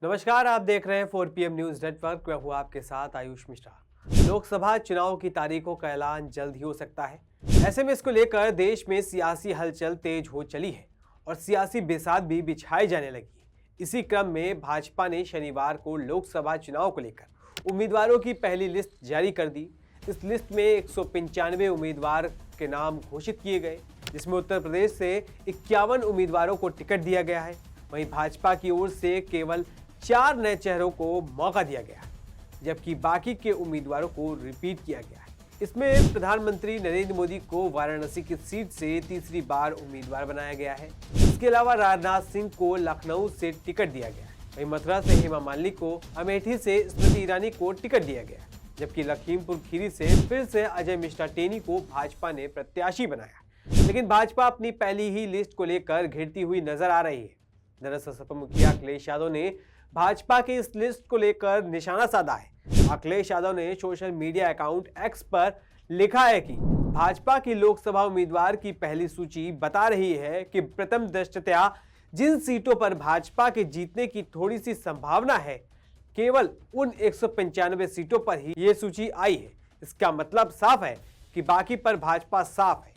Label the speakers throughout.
Speaker 1: नमस्कार, आप देख रहे हैं 4PM न्यूज नेटवर्क। मैं हूं आपके साथ आयुष मिश्रा। लोकसभा चुनाव की तारीखों का ऐलान जल्द ही हो सकता है। ऐसे में इसको लेकर देश में सियासी हलचल तेज हो चली है और सियासी बिसात भी बिछाई जाने लगी है। इसी क्रम में भाजपा ने शनिवार को लोकसभा चुनाव को लेकर उम्मीदवारों की पहली लिस्ट जारी कर दी। इस लिस्ट में 195 उम्मीदवार के नाम घोषित किए गए, जिसमें उत्तर प्रदेश से 51 उम्मीदवारों को टिकट दिया गया है। वहीं भाजपा की ओर से केवल 4 नए चेहरों को मौका दिया गया, जबकि बाकी के उम्मीदवारों को रिपीट किया गया है। इसमें प्रधानमंत्री नरेंद्र मोदी को वाराणसी की सीट से तीसरी बार उम्मीदवार बनाया गया है। इसके अलावा राजनाथ सिंह को लखनऊ से टिकट दिया गया है। वहीं मथुरा से हेमा मालिनी को, अमेठी से स्मृति ईरानी को टिकट दिया गया, जबकि लखीमपुर खीरी से फिर से अजय मिश्रा टेनी को भाजपा ने प्रत्याशी बनाया। लेकिन भाजपा अपनी पहली ही लिस्ट को लेकर घिरती हुई नजर आ रही है। दरअसल सपा मुखिया अखिलेश यादव ने भाजपा की इस लिस्ट को लेकर निशाना साधा है। अखिलेश यादव ने सोशल मीडिया अकाउंट एक्स पर लिखा है कि भाजपा की लोकसभा उम्मीदवार की पहली सूची बता रही है कि प्रथम दृष्टया जिन सीटों पर भाजपा के जीतने की थोड़ी सी संभावना है, केवल उन 195 सीटों पर ही ये सूची आई है। इसका मतलब साफ है कि बाकी पर भाजपा साफ है।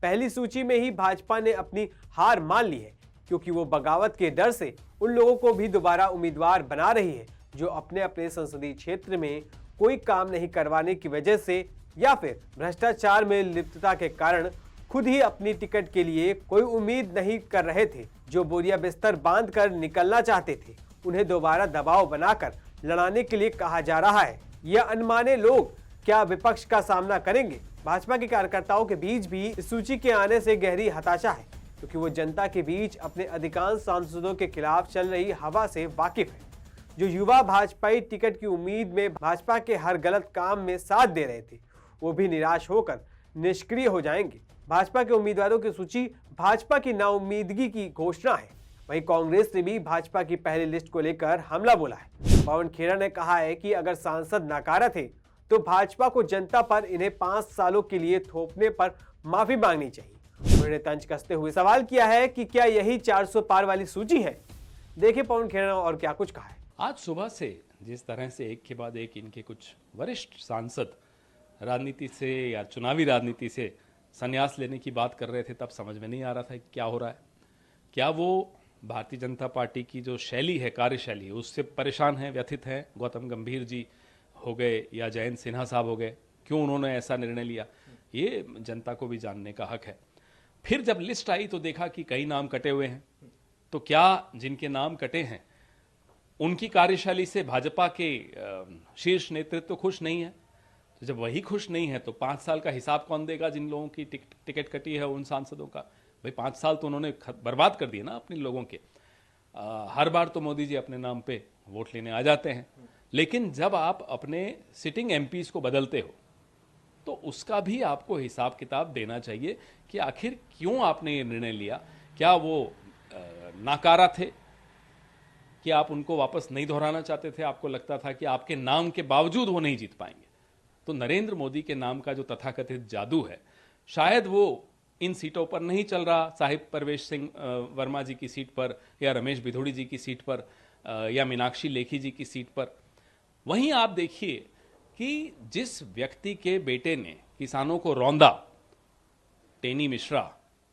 Speaker 1: पहली सूची में ही भाजपा ने अपनी हार मान ली है, क्योंकि वो बगावत के डर से उन लोगों को भी दोबारा उम्मीदवार बना रही है जो अपने अपने संसदीय क्षेत्र में कोई काम नहीं करवाने की वजह से या फिर भ्रष्टाचार में लिप्तता के कारण खुद ही अपनी टिकट के लिए कोई उम्मीद नहीं कर रहे थे, जो बोरिया बिस्तर बांध कर निकलना चाहते थे। उन्हें दोबारा दबाव बनाकर लड़ाने के लिए कहा जा रहा है। यह अनमाने लोग क्या विपक्ष का सामना करेंगे? भाजपा के कार्यकर्ताओं के बीच भी इस सूची के आने से गहरी हताशा है, क्योंकि वो जनता के बीच अपने अधिकांश सांसदों के खिलाफ चल रही हवा से वाकिफ है। जो युवा भाजपाई टिकट की उम्मीद में भाजपा के हर गलत काम में साथ दे रहे थे, वो भी निराश होकर निष्क्रिय हो जाएंगे। भाजपा के उम्मीदवारों की सूची भाजपा की नाउम्मीदगी की घोषणा है। वहीं कांग्रेस ने भी भाजपा की पहली लिस्ट को लेकर हमला बोला है। पवन खेड़ा ने कहा है कि अगर सांसद नकारा थे तो भाजपा को जनता पर इन्हें 5 सालों के लिए थोपने पर माफी मांगनी चाहिए। उन्होंने तंज कसते हुए सवाल किया है कि क्या यही 400 पार वाली सूची है? देखिए पवन खेड़ा और क्या कुछ कहा है।
Speaker 2: आज सुबह से जिस तरह से एक के बाद एक इनके कुछ वरिष्ठ सांसद राजनीति से या चुनावी राजनीति से संन्यास लेने की बात कर रहे थे, तब समझ में नहीं आ रहा था कि क्या हो रहा है। क्या वो भारतीय जनता पार्टी की जो शैली है, कार्यशैली, उससे परेशान हैं, व्यथित हैं? गौतम गंभीर जी हो गए या जयंत सिन्हा साहब हो गए, क्यों उन्होंने ऐसा निर्णय लिया, ये जनता को भी जानने का हक है। फिर जब लिस्ट आई तो देखा कि कई नाम कटे हुए हैं। तो क्या जिनके नाम कटे हैं उनकी कार्यशैली से भाजपा के शीर्ष नेतृत्व तो खुश नहीं है? तो जब वही खुश नहीं है तो 5 साल का हिसाब कौन देगा? जिन लोगों की टिकट कटी है उन सांसदों का, भाई 5 साल तो उन्होंने बर्बाद कर दिए ना अपने लोगों के। हर बार तो मोदी जी अपने नाम पे वोट लेने आ जाते हैं, लेकिन जब आप अपने सिटिंग एमपीज को बदलते हो तो उसका भी आपको हिसाब किताब देना चाहिए कि आखिर क्यों आपने ये निर्णय लिया। क्या वो नाकारा थे कि आप उनको वापस नहीं दोहराना चाहते थे? आपको लगता था कि आपके नाम के बावजूद वो नहीं जीत पाएंगे? तो नरेंद्र मोदी के नाम का जो तथाकथित जादू है, शायद वो इन सीटों पर नहीं चल रहा। साहिब परवेश सिंह वर्मा जी की सीट पर, या रमेश भिधोड़ी जी की सीट पर, या मीनाक्षी लेखी जी की सीट पर। वहीं आप देखिए कि जिस व्यक्ति के बेटे ने किसानों को रौंदा, टेनी मिश्रा,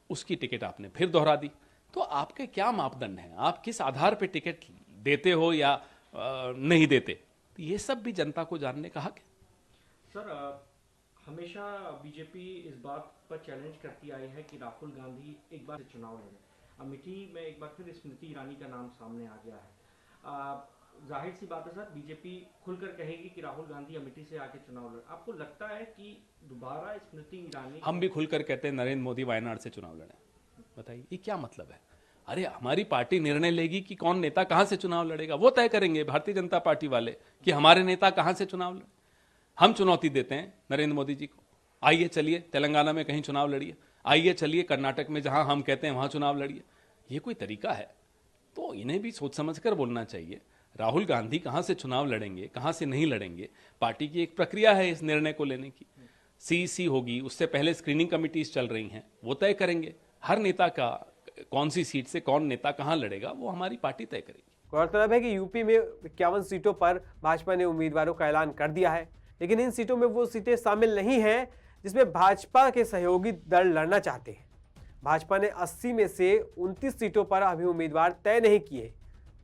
Speaker 2: उसकी टिकट आपने फिर दोहरा दी। तो आपके क्या मापदंड हैं? आप किस आधार पर टिकट देते हो या नहीं देते? तो ये सब भी जनता को जानने का हक है।
Speaker 3: सर, हमेशा बीजेपी इस बात पर चैलेंज करती आई है कि राहुल गांधी एक बार चुनाव लड़े। अमेठी में एक बार फिर स्मृति ईरानी का नाम सामने आ गया है। जाहिर सी बात है सर, बीजेपी खुलकर कहेगी कि राहुल गांधी अमेठी से आके चुनाव लड़े। आपको लगता है कि दोबारा स्मृति ईरानी?
Speaker 2: हम भी खुलकर कहते हैं नरेंद्र मोदी वायनाड से चुनाव लड़े। बताइए ये क्या मतलब है? अरे हमारी पार्टी निर्णय लेगी कि कौन नेता कहां से चुनाव लड़ेगा, वो तय करेंगे भारतीय जनता पार्टी वाले कि हमारे नेता कहां से चुनाव लड़े। हम चुनौती देते हैं नरेंद्र मोदी जी को, आइए चलिए तेलंगाना में कहीं चुनाव लड़िए, आइए चलिए कर्नाटक में जहां हम कहते हैं वहां चुनाव लड़िए। ये कोई तरीका है? तो इन्हें भी सोच समझ कर बोलना चाहिए। राहुल गांधी कहां से चुनाव लड़ेंगे, कहां से नहीं लड़ेंगे, पार्टी की एक प्रक्रिया है इस निर्णय को लेने की। सीईसी होगी, उससे पहले स्क्रीनिंग कमिटीज चल रही हैं, वो तय करेंगे हर नेता का कौन सी सीट से कौन नेता कहां लड़ेगा, वो हमारी पार्टी तय करेगी।
Speaker 1: गौरतलब है कि यूपी में 51 सीटों पर भाजपा ने उम्मीदवारों का ऐलान कर दिया है, लेकिन इन सीटों में वो सीटें शामिल नहीं हैं जिसमें भाजपा के सहयोगी दल लड़ना चाहते हैं। भाजपा ने 80 में से 29 सीटों पर अभी उम्मीदवार तय नहीं किए,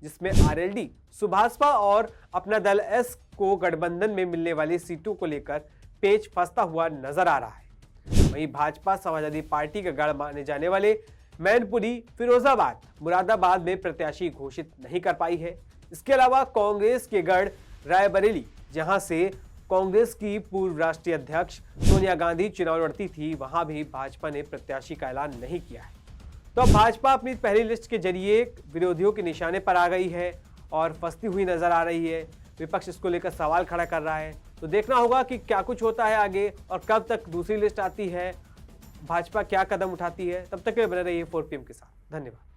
Speaker 1: जिसमें आरएलडी, सुभाषपा और अपना दल एस को गठबंधन में मिलने वाली सीटों को लेकर पेच फंसता हुआ नजर आ रहा है। वहीं भाजपा समाजवादी पार्टी का गढ़ माने जाने वाले मैनपुरी, फिरोजाबाद, मुरादाबाद में प्रत्याशी घोषित नहीं कर पाई है। इसके अलावा कांग्रेस के गढ़ रायबरेली, जहां से कांग्रेस की पूर्व राष्ट्रीय अध्यक्ष सोनिया गांधी चुनाव लड़ती थी, वहां भी भाजपा ने प्रत्याशी का ऐलान नहीं किया है। तो अब भाजपा अपनी पहली लिस्ट के जरिए विरोधियों के निशाने पर आ गई है और फंसती हुई नजर आ रही है। विपक्ष इसको लेकर सवाल खड़ा कर रहा है, तो देखना होगा कि क्या कुछ होता है आगे और कब तक दूसरी लिस्ट आती है, भाजपा क्या कदम उठाती है। तब तक के लिए बने रहिए 4PM के साथ। धन्यवाद।